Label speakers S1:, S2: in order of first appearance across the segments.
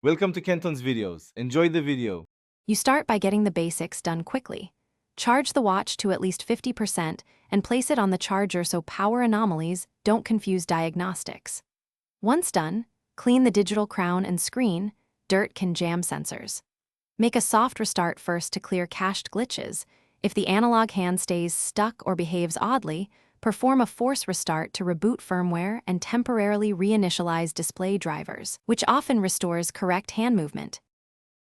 S1: Welcome to Kenton's videos. Enjoy the video.
S2: You start by getting the basics done quickly. Charge the watch to at least 50% and place it on the charger so power anomalies don't confuse diagnostics. Once done, clean the digital crown and screen. Dirt can jam sensors. Make a soft restart first to clear cached glitches. If the analog hand stays stuck or behaves oddly, perform a force restart to reboot firmware and temporarily reinitialize display drivers, which often restores correct hand movement.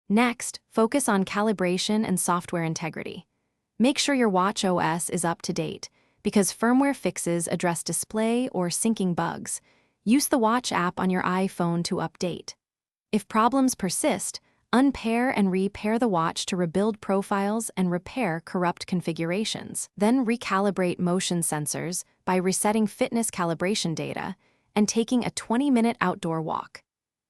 S2: Next, focus on calibration and software integrity. Make sure your watch OS is up to date, because firmware fixes address display or syncing bugs. Use the Watch app on your iPhone to update. If problems persist, unpair and repair the watch to rebuild profiles and repair corrupt configurations. Then recalibrate motion sensors by resetting fitness calibration data and taking a 20-minute outdoor walk.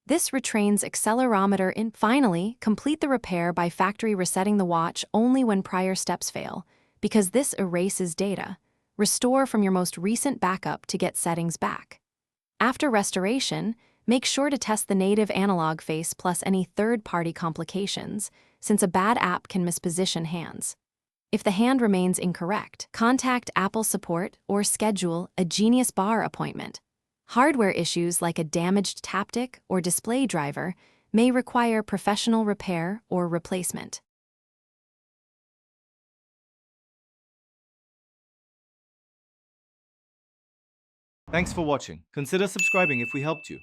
S2: This retrains accelerometer in. Finally, complete the repair by factory resetting the watch only when prior steps fail, because this erases data. Restore from your most recent backup to get settings back. After restoration, make sure to test the native analog face plus any third-party complications, since a bad app can misposition hands. If the hand remains incorrect, contact Apple support or schedule a Genius Bar appointment. Hardware issues like a damaged taptic or display driver may require professional repair or replacement.
S1: Thanks for watching. Consider subscribing if we helped you.